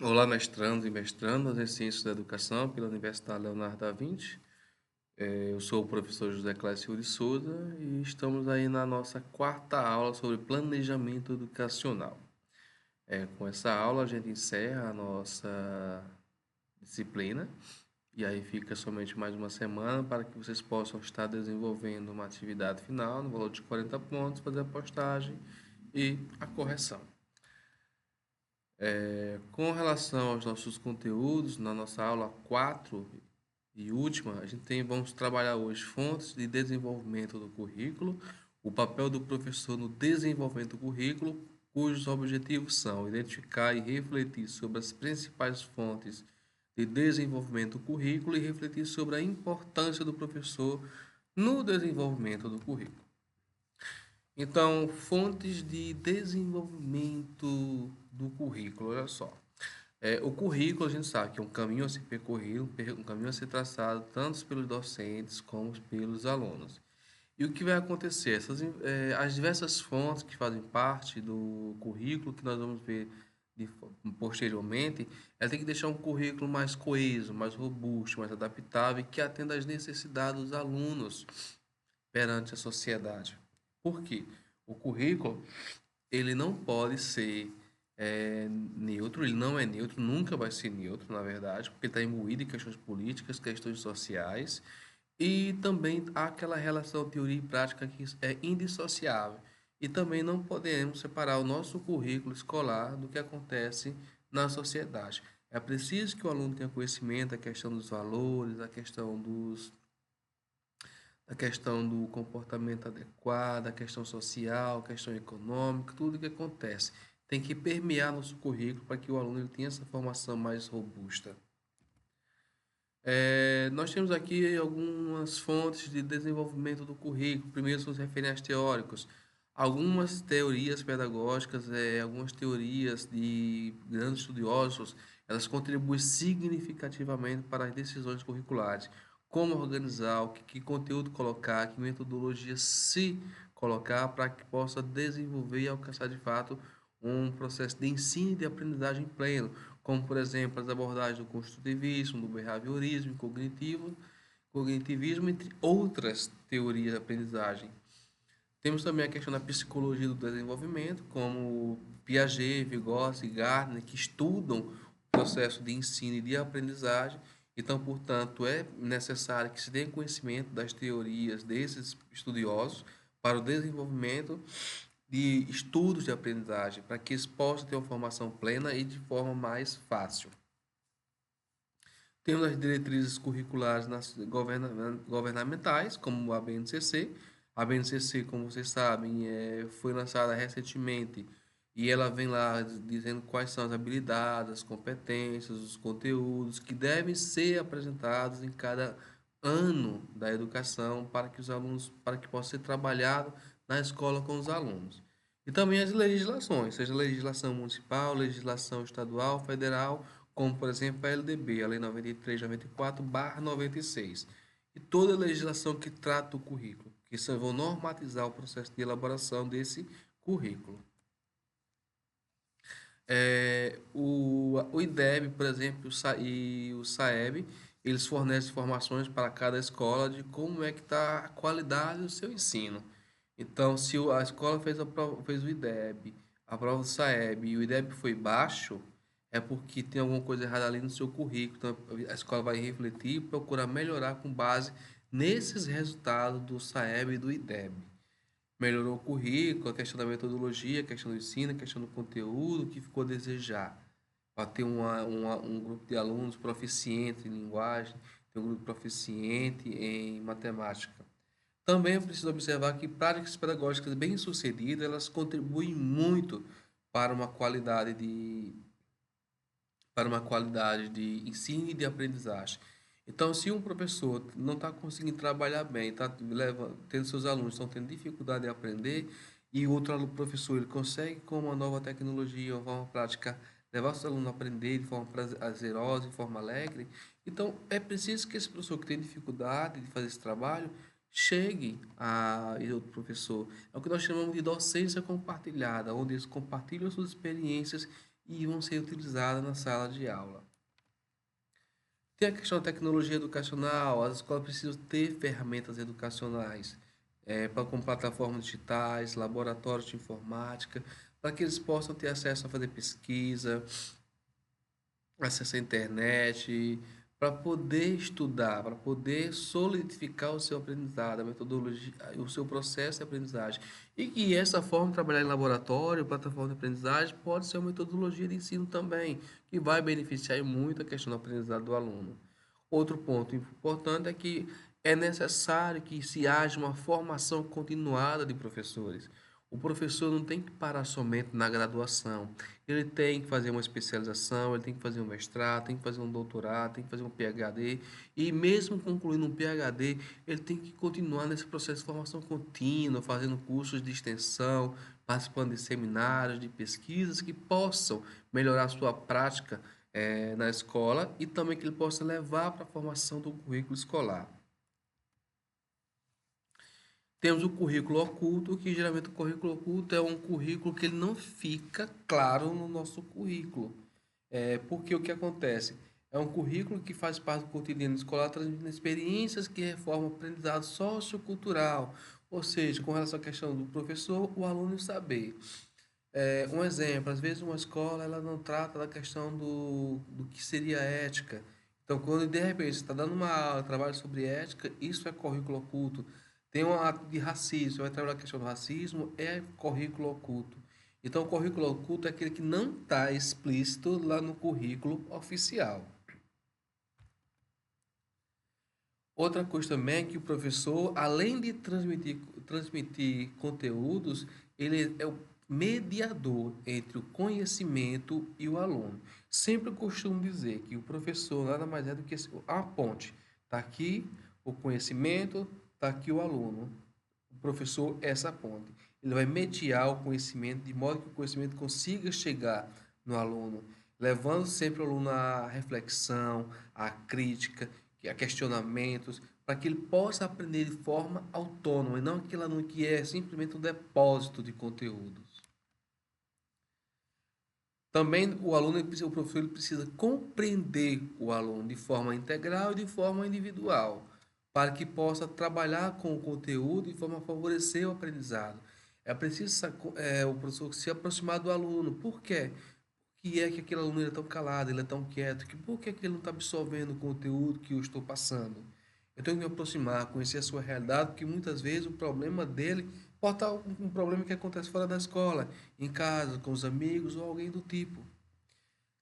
Olá, mestrandos e mestrandas em Ciências da Educação pela Universidade Leonardo da Vinci. Eu sou o professor José Clécio de Souza e estamos aí na nossa quarta aula sobre planejamento educacional. Com essa aula a gente encerra a nossa disciplina e aí fica somente mais uma semana para que vocês possam estar desenvolvendo uma atividade final no valor de 40 pontos, fazer a postagem e a correção. Com relação aos nossos conteúdos, na nossa aula 4 e última, vamos trabalhar hoje fontes de desenvolvimento do currículo, o papel do professor no desenvolvimento do currículo, cujos objetivos são identificar e refletir sobre as principais fontes de desenvolvimento do currículo e refletir sobre a importância do professor no desenvolvimento do currículo. Então, fontes de desenvolvimento do currículo, olha só. O currículo, a gente sabe que é um caminho a ser percorrido, um caminho a ser traçado, tanto pelos docentes como pelos alunos. E o que vai acontecer? As diversas fontes que fazem parte do currículo, que nós vamos ver posteriormente, ela tem que deixar um currículo mais coeso, mais robusto, mais adaptável e que atenda às necessidades dos alunos perante a sociedade. Por quê? O currículo ele não pode ser neutro, ele não é neutro, nunca vai ser neutro, na verdade, porque está imbuído em questões políticas, questões sociais, e também há aquela relação teoria e prática que é indissociável. E também não podemos separar o nosso currículo escolar do que acontece na sociedade. É preciso que o aluno tenha conhecimento da questão dos valores, a questão do comportamento adequado, a questão social, a questão econômica, tudo o que acontece. Tem que permear nosso currículo para que o aluno ele tenha essa formação mais robusta. Nós temos aqui algumas fontes de desenvolvimento do currículo. Primeiro são os referenciais teóricos. Algumas teorias pedagógicas, algumas teorias de grandes estudiosos, elas contribuem significativamente para as decisões curriculares. Como organizar, que conteúdo colocar, que metodologia se colocar para que possa desenvolver e alcançar de fato um processo de ensino e de aprendizagem pleno, como por exemplo as abordagens do construtivismo, do behaviorismo, cognitivismo, entre outras teorias de aprendizagem. Temos também a questão da psicologia do desenvolvimento, como Piaget, Vygotsky, Gardner, que estudam o processo de ensino e de aprendizagem. Então, portanto, é necessário que se tenha conhecimento das teorias desses estudiosos para o desenvolvimento de estudos de aprendizagem, para que eles possam ter uma formação plena e de forma mais fácil. Temos as diretrizes curriculares governamentais, como a BNCC. A BNCC, como vocês sabem, foi lançada recentemente e ela vem lá dizendo quais são as habilidades, as competências, os conteúdos que devem ser apresentados em cada ano da educação para que os alunos, para que possa ser trabalhado na escola com os alunos. E também as legislações, seja legislação municipal, legislação estadual, federal, como por exemplo a LDB, a Lei 93/94/96. E toda legislação que trata o currículo, que só vão normatizar o processo de elaboração desse currículo. O IDEB, por exemplo, e o SAEB, eles fornecem informações para cada escola de como é que está a qualidade do seu ensino. Então, se a escola fez o IDEB, a prova do SAEB e o IDEB foi baixo, é porque tem alguma coisa errada ali no seu currículo. Então, a escola vai refletir e procurar melhorar com base nesses resultados do SAEB e do IDEB. Melhorou o currículo, a questão da metodologia, a questão do ensino, a questão do conteúdo, que ficou a desejar. Para ter um grupo de alunos proficiente em linguagem, ter um grupo proficiente em matemática. Também é preciso observar que práticas pedagógicas bem-sucedidas, elas contribuem muito para uma qualidade de ensino e de aprendizagem. Então, se um professor não está conseguindo trabalhar bem, tendo seus alunos estão tendo dificuldade de aprender, e o outro professor ele consegue, com uma nova tecnologia, uma forma prática, levar seus alunos a aprender de forma prazerosa, de forma alegre, então é preciso que esse professor que tem dificuldade de fazer esse trabalho chegue a e outro professor. É o que nós chamamos de docência compartilhada, onde eles compartilham suas experiências e vão ser utilizadas na sala de aula. Tem a questão da tecnologia educacional, as escolas precisam ter ferramentas educacionais, como plataformas digitais, laboratórios de informática, para que eles possam ter acesso a fazer pesquisa, acesso à internet, para poder estudar, para poder solidificar o seu aprendizado, a metodologia, o seu processo de aprendizagem. E que essa forma de trabalhar em laboratório, plataforma de aprendizagem, pode ser uma metodologia de ensino também, que vai beneficiar muito a questão do aprendizado do aluno. Outro ponto importante é que é necessário que se haja uma formação continuada de professores. O professor não tem que parar somente na graduação. Ele tem que fazer uma especialização, ele tem que fazer um mestrado, tem que fazer um doutorado, tem que fazer um PhD. E mesmo concluindo um PhD, ele tem que continuar nesse processo de formação contínua, fazendo cursos de extensão, participando de seminários, de pesquisas que possam melhorar a sua prática na escola e também que ele possa levar para a formação do currículo escolar. Temos o currículo oculto, que geralmente o currículo oculto é um currículo que ele não fica claro no nosso currículo. Porque o que acontece? É um currículo que faz parte do cotidiano escolar, transmitindo experiências que reformam o aprendizado sociocultural, ou seja, com relação à questão do professor, o aluno saber. Um exemplo, às vezes uma escola ela não trata da questão do que seria ética. Então, quando de repente você está dando uma aula, trabalho sobre ética, isso é currículo oculto. Tem um ato de racismo, você vai trabalhar a questão do racismo, é currículo oculto. Então, o currículo oculto é aquele que não está explícito lá no currículo oficial. Outra coisa também é que o professor, além de transmitir conteúdos, ele é o mediador entre o conhecimento e o aluno. Sempre eu costumo dizer que o professor nada mais é do que a ponte. Está aqui o conhecimento, está aqui o aluno. O professor é essa ponte. Ele vai mediar o conhecimento de modo que o conhecimento consiga chegar no aluno, levando sempre o aluno à reflexão, à crítica, a questionamentos, para que ele possa aprender de forma autônoma, e não aquele aluno que é simplesmente um depósito de conteúdos. Também o professor ele precisa compreender o aluno de forma integral e de forma individual, para que possa trabalhar com o conteúdo de forma a favorecer o aprendizado. É preciso o professor se aproximar do aluno. Por quê? Que é que aquele aluno ele é tão calado, ele é tão quieto, por que ele não está absorvendo o conteúdo que eu estou passando? Eu tenho que me aproximar, conhecer a sua realidade, porque muitas vezes o problema dele pode estar um problema que acontece fora da escola, em casa, com os amigos ou alguém do tipo.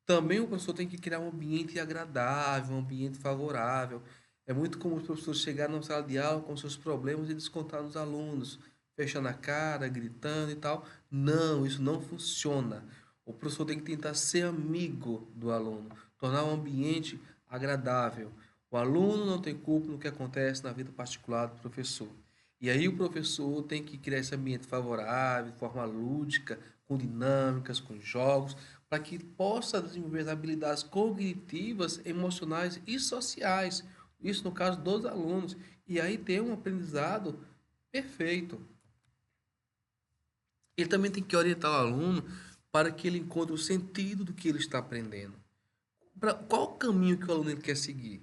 Também o professor tem que criar um ambiente agradável, um ambiente favorável. É muito comum os professores chegarem na sala de aula com seus problemas e descontar nos alunos, fechando a cara, gritando e tal. Não, isso não funciona. O professor tem que tentar ser amigo do aluno, tornar um ambiente agradável. O aluno não tem culpa no que acontece na vida particular do professor. E aí o professor tem que criar esse ambiente favorável, de forma lúdica, com dinâmicas, com jogos, para que possa desenvolver as habilidades cognitivas, emocionais e sociais. Isso no caso dos alunos. E aí ter um aprendizado perfeito. Ele também tem que orientar o aluno para que ele encontre o sentido do que ele está aprendendo. Qual o caminho que o aluno ele quer seguir?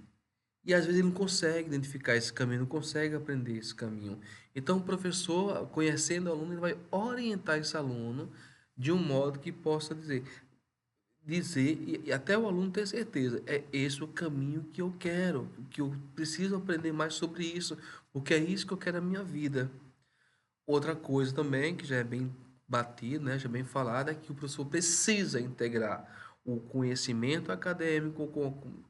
E às vezes ele não consegue identificar esse caminho, não consegue aprender esse caminho. Então o professor, conhecendo o aluno, ele vai orientar esse aluno de um modo que possa dizer e até o aluno ter certeza, é esse o caminho que eu quero, que eu preciso aprender mais sobre isso, porque é isso que eu quero na minha vida. Outra coisa também, que já é bem batido, né, já é bem falado, é que o professor precisa integrar o conhecimento acadêmico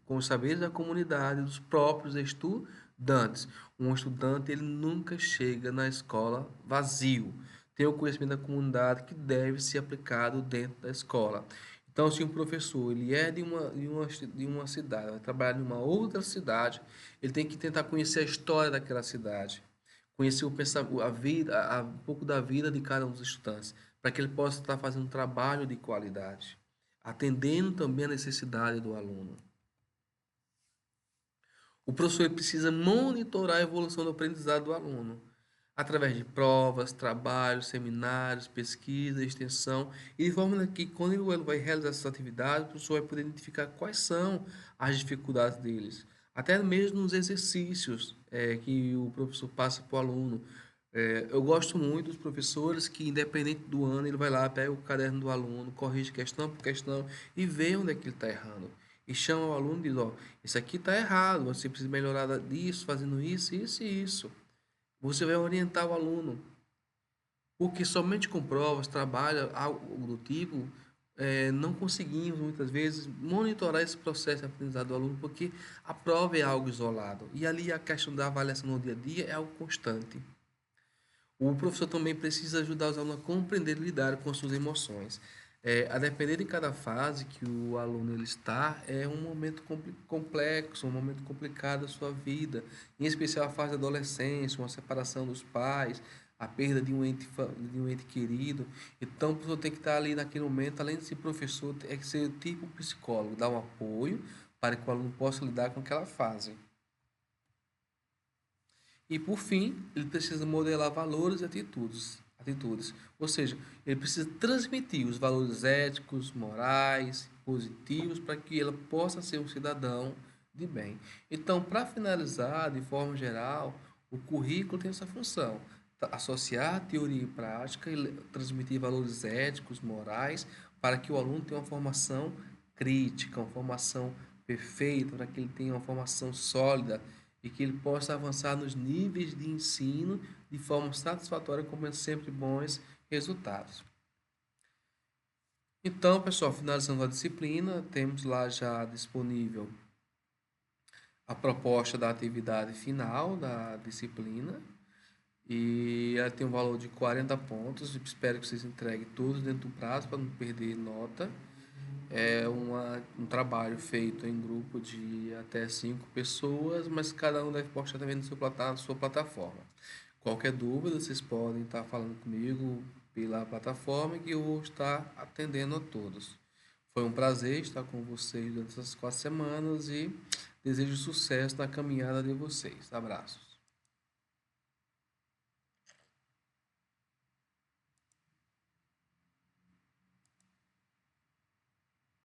com os saberes da comunidade, dos próprios estudantes. Um estudante, ele nunca chega na escola vazio. Tem o conhecimento da comunidade que deve ser aplicado dentro da escola. Então, se um professor ele é de uma cidade, vai trabalhar em uma outra cidade, ele tem que tentar conhecer a história daquela cidade, conhecer a vida, um pouco da vida de cada um dos estudantes, para que ele possa estar fazendo um trabalho de qualidade, atendendo também a necessidade do aluno. O professor precisa monitorar a evolução do aprendizado do aluno. através de provas, trabalhos, seminários, pesquisa, extensão, e de forma que quando ele vai realizar essas atividades, o professor vai poder identificar quais são as dificuldades deles, até mesmo nos exercícios que o professor passa para o aluno. Eu gosto muito dos professores que, independente do ano, ele vai lá, pega o caderno do aluno, corrige questão por questão e vê onde é que ele está errando. E chama o aluno e diz, ó, isso aqui está errado, você precisa melhorar disso, fazendo isso, isso e isso. Você vai orientar o aluno. Porque somente com provas, trabalho, algo do tipo, não conseguimos muitas vezes monitorar esse processo de aprendizado do aluno, porque a prova é algo isolado. E ali a questão da avaliação no dia a dia é algo constante. O professor também precisa ajudar os alunos a compreender e lidar com suas emoções. A depender de cada fase que o aluno ele está, é um momento complexo, um momento complicado da sua vida, em especial a fase da adolescência, uma separação dos pais, a perda de um ente querido. Então, o professor tem que estar ali naquele momento, além de ser professor, é que ser tipo psicólogo, dar um apoio para que o aluno possa lidar com aquela fase. E por fim, ele precisa modelar valores e atitudes. Ou seja, ele precisa transmitir os valores éticos, morais, positivos, para que ele possa ser um cidadão de bem. Então, para finalizar, de forma geral, o currículo tem essa função: associar teoria e prática e transmitir valores éticos, morais, para que o aluno tenha uma formação crítica, uma formação perfeita, para que ele tenha uma formação sólida e que ele possa avançar nos níveis de ensino de forma satisfatória, com sempre bons resultados. Então, pessoal, finalizando a disciplina, temos lá já disponível a proposta da atividade final da disciplina e ela tem um valor de 40 pontos. Espero que vocês entreguem todos dentro do prazo para não perder nota. É um trabalho feito em grupo de até 5 pessoas, mas cada um deve postar também no na sua plataforma. Qualquer dúvida, vocês podem estar falando comigo pela plataforma que eu vou estar atendendo a todos. Foi um prazer estar com vocês durante essas 4 semanas e desejo sucesso na caminhada de vocês. Abraços.